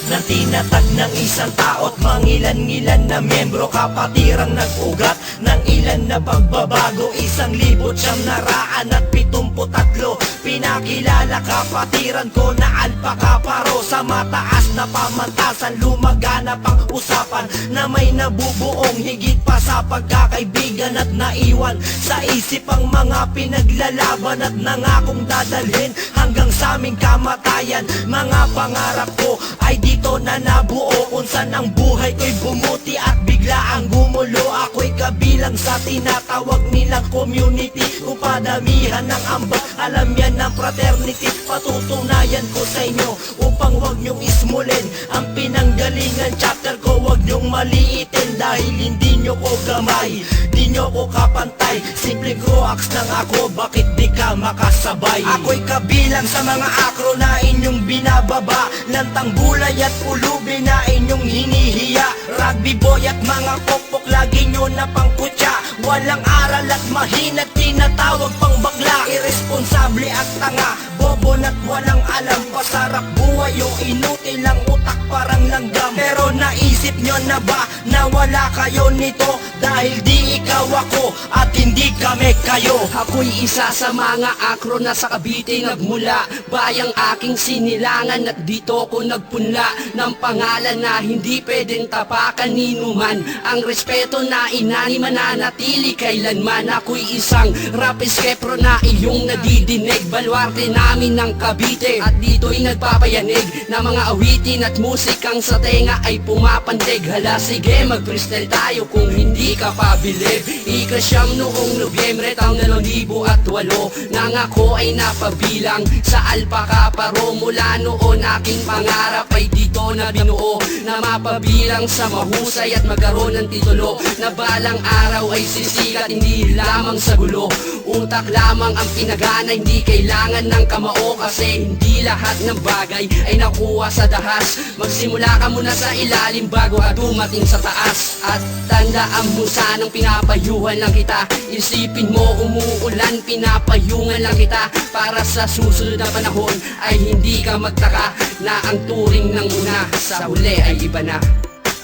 Na tinatag ng isang tao't mangilan-ngilan na miyembro, kapatirang nag-ugat ng ilan na pagbabago. 1,973 pinakilala kapatiran ko na Alpha Kaparo. Sa mataas na pamantasan lumaganap ang usapan na may nabubuong higit pa sa pagkakaibigan at naiwan sa isip ang mga pinaglalaban at nangakong dadalhin hanggang sa aming kamatayan. Mga pangarap ko ay dito na nabuo, kung saan ang buhay ko'y bumuti at bigla ang gumulo. Ako'y kabilang sa tinatawag nilang community, kung padamihan ng ambag, alam yan ng fraternity. Patutunayan ko sa inyo upang wag nyong ismulin ang pinanggalingan chapter ko. Wag nyong maliitin dahil hindi nyo ko gamay, di nyo ko kapantay. Simpleng croax lang ako, bakit di ka makasabay? Ako'y kabilang sa mga akro na inyong binababa, lantang bulay at pulubi na inyong hinihiya. Rugby boy at mga pokpok lagi nyo na pangkutya, walang aral at mahina, tinatawag pang bakla. Irresponsable at tanga, bobo na't walang alam, pasarap buhay o inutil ang utak parang langgam. Pero naisip nyo na ba na wala kayo nito dahil di ikaw ako at hindi kami kayo? Ako'y isa sa mga akro na sa Cavite nagmula, bayang aking sinilangan at dito ko nagpunla ng pangalan na hindi pwedeng tapakan ninuman. Ang respeto na inani mananatili kailanman. Ako'y isang rap skepro na iyong nadidinig, baluarte namin ng Cavite at dito'y nagpapayanig na mga awitin at musikang sa tenga ay pumapandig. Hala sige mag-freestyle tayo kung hindi ka pabilib. Ika-siyam noong Nobyembre taong 2008 nang ako ay napabilang sa Alpha Kaparo. Mula noon aking pangarap ay dito na binuo, na mapabilang sa mahusay at magkaroon ng titulo, na balang araw ay sisikat hindi lamang sa gulo. Utak lamang ang pinagana, hindi kailangan ng kamao, kasi hindi lahat ng bagay ay nakuha sa dahas. Magsimula ka muna sa ilalim bago ka dumating sa taas. At tandaan mo sanang pinapayuhan lang kita, isipin mo umuulan, pinapayungan lang kita, para sa susunod na panahon ay hindi ka magtaka na ang turing ng una sa huli ay iba na.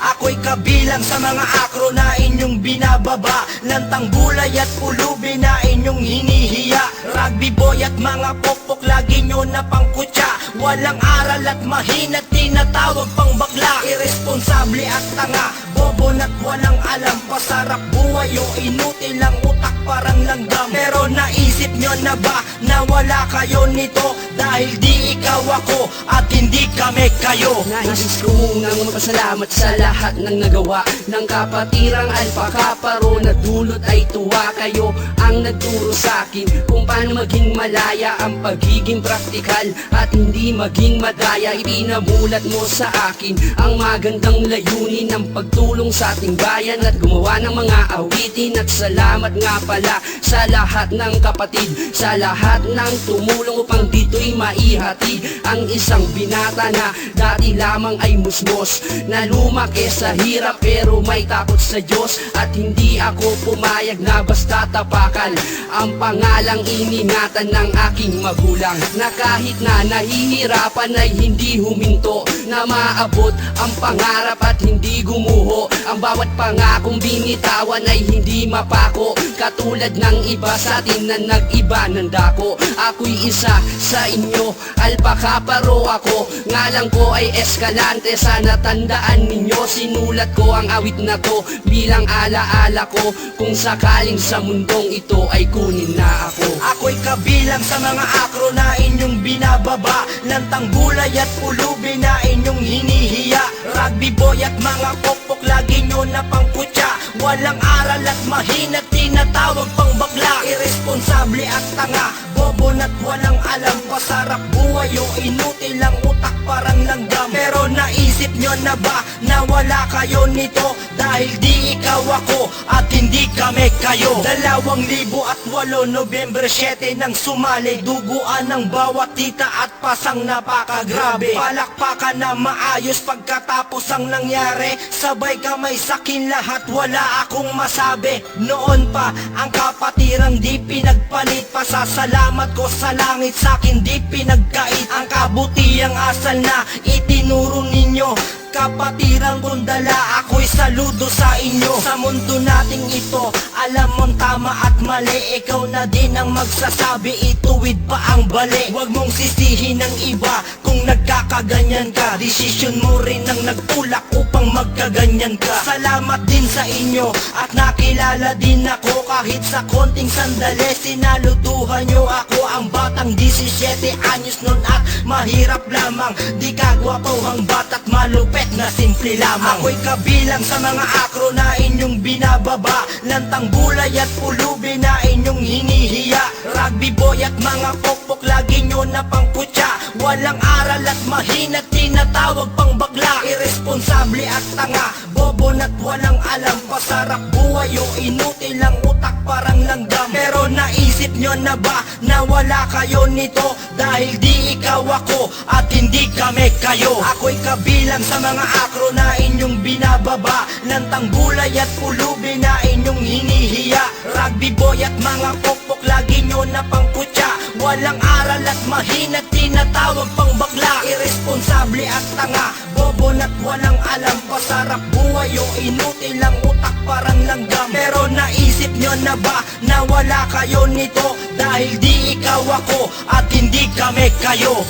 Ako'y kabilang sa mga akro na inyong binababa, lantang bulay at pulubi na inyong hinihiya. Rugby boy at mga pokpok lagi nyo na pangkutya, walang aral at mahina, tinatawag pang bakla. Irresponsable at tanga, bobo na't walang alam, pasarap buhay o inutil ang utak parang langgam. Pero naisip nyo na ba na wala kayo nito dahil di ikaw ako at hindi kami kayo? Nais ko munang magpasalamat sa lahat ng nagawa ng kapatirang Alpha Kaparo, na dulot ay tuwa. Kayo ang nagturo sa akin kung paano maging malaya ang pagiging praktikal at hindi maging madaya. Ipinamulat mo sa akin ang magandang layunin ng pagtulong sa ating bayan at gumawa ng mga awitin. At salamat nga pala sa lahat ng kapatid, sa lahat ng tumulong upang dito'y maihatid ang isang binata na dati lamang ay musmos, na lumaki sa hirap pero may takot sa Diyos. At hindi ako pumayag na basta tapakan ang pangalang iningatan ng aking magulang, na kahit na nahihirapan ay hindi huminto, na maabot ang pangarap at hindi gumuho. Ang bawat pangakong binitawan ay hindi mapako, katulad ng iba sa atin na nag-iba ng dako. Ako'y isa sa inyo, Alpha Kaparo ako, ngalan ko ay Escalante. Sana tandaan ninyo, sinulat ko ang awit na to bilang alaala ko kung sakaling sa mundong ito ay kunin na ako. Ako'y kabilang sa mga akro na inyong binababa, lantang bulay at pulubi na inyong hinihiya. Rugby boy at mga pokpok lagi nyo na pangkutya, walang aral at mahina, tinatawag pang bakla. Irresponsable at tanga, bobo na't walang alam, pasarap buhay o inutil ang utak parang langgam. Pero naisip naisip nyo na ba na wala kayo nito? Dahil di ikaw ako at hindi kami kayo. 2008 Nobyembre 7 nang sumali, duguan ng bawat tita at pasang napakagrabe. Palakpakan na maayos pagkatapos ang nangyari, sabay kamay sakin lahat, wala akong masabi. Noon pa ang kapatirang di pinagpalit, pasasalamat ko sa langit sakin di pinagkait. Ang kabutiang asal na itinuro ninyo, kapatirang kong dala, ako'y saludo sa inyo. Sa mundo nating ito, alam mong tama at mali, ikaw na din ang magsasabi, ituwid pa ang bali. Huwag mong sisihin ng iba kung nagkakaganyan ka, desisyon mo rin ang nagtulak upang magkaganyan ka. Salamat din sa inyo at nakilala din ako, kahit sa konting sandali sinaluduhan nyo ako. Ang batang 17 anyos nun at mahirap lamang, di kagwapawang bata't malupit na simple lamang. Ako'y kabilang sa mga akro na inyong binababa, lantang bulay at pulubi na inyong hinihiya. Rugby boy at mga pokpok lagi nyo na pangkutya, walang aral at mahina, tinatawag pang bagla. Irresponsable at tanga, bobo na't walang alam, pasarap buhay o inutil ang utak parang langgam. Pero naisip nyo na ba na wala kayo nito? Dahil di ikaw ako at hindi kami kayo. Ako'y kabilang sa mga akro na inyong binababa, lantang bulay at pulubi na inyong hinihiya. Rugby boy at mga pokpok lagi nyo na pangkutya, walang aral at mahina, tinatawag pang bakla. Irresponsable at tanga, bobo na't walang alam, pasarap buhay o inutil ang utak parang langgam. Pero naisip nyo na ba na wala kayo nito? Dahil di ikaw ako at hindi kami kayo.